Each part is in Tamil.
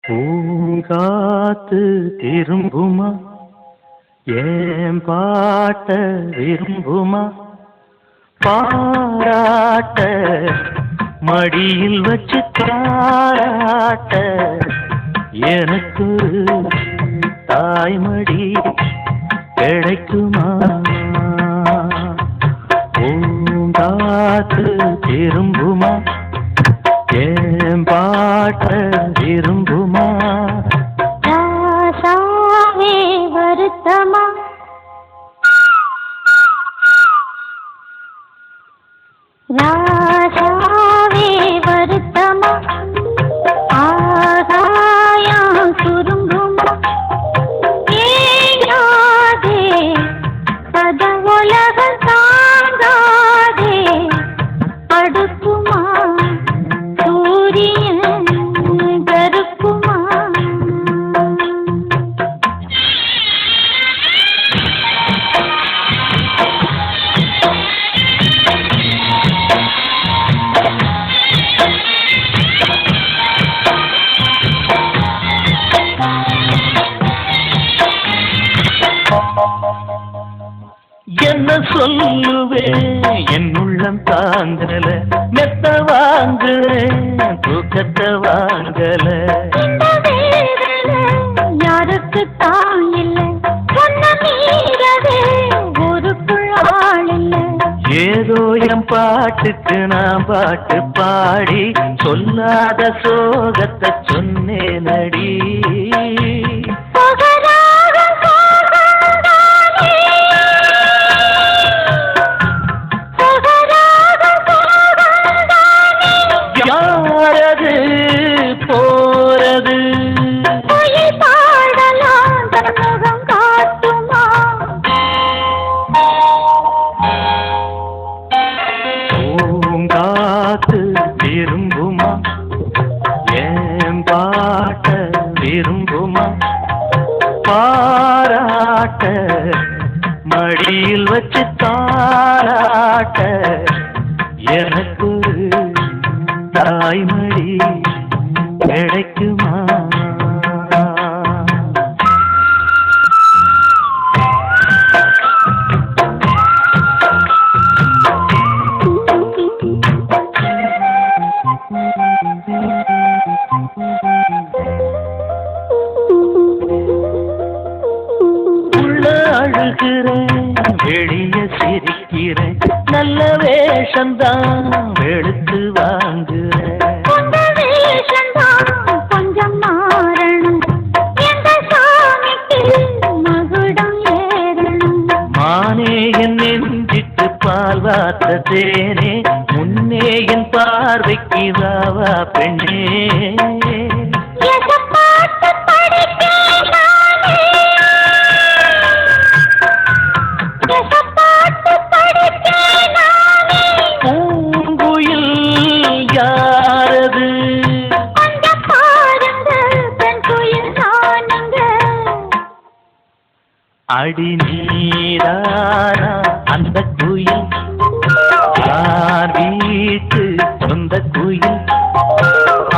பூங்காத்து திரும்புமா ஏன் பாட்ட விரும்புமா பாராட்ட மடியில் வச்சு தாராட்ட எனக்கு தாய்மடி கிடைக்குமா பூங்காத்து திரும்புமா ஏன் பாட்ட விரும்புமா ராசாவே வருத்தமா ராசாவே வருத்தமா ஆகாயம் சுருங்குமா ஏங்காதே பத உலகம் தாங்காதே அடுக்குமா சூரியன் கருக்குமா என்ன சொல்லுவேன் என் உள்ளம் தாங்கல மெத்த வாங்குறேன் தூக்கத்தை வாங்கல யாருக்கு தான் இல்லை சொன்ன மீறவே ஊருக்குள் ஆள் இல்லை ஏதோ என் பாட்டுக்கு நான் பாட்டு பாடி சொல்லாத சோகத்தை சொன்னேனடி யாரது போறது பாடலாம் தன்முகம் காட்டுமா பூங்காத்து விரும்புமா ஏன் பாட்ட விரும்புமா பாராட்ட மடியில் வச்சு தாராட்ட எனக்கு தாய்மடி கிடைக்குமா உள்ள அழுகிறேன் வெளிய சிரிக்கிறேன் நல்ல வேஷந்தான் வெளுத்து வாங்குறேன் கொஞ்சம் மாறணும் எந்த சாமிக்கு மகுடம் ஏறணும் மானே என் நெஞ்சிட்டு பால் வார்த்த தேனே முன்னே என் பார்வைக்கு வாவா பெண்ணே பாட்டு படிப்பேன் பூங்குயில் யாரது அடி நீரானா அந்த குயில் யார் வீட்டு சொந்த குயில்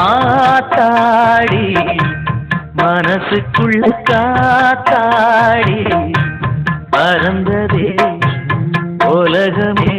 ஆத்தாடி மனசுக்குள்ள காத்தாடி பறந்ததே உலகமே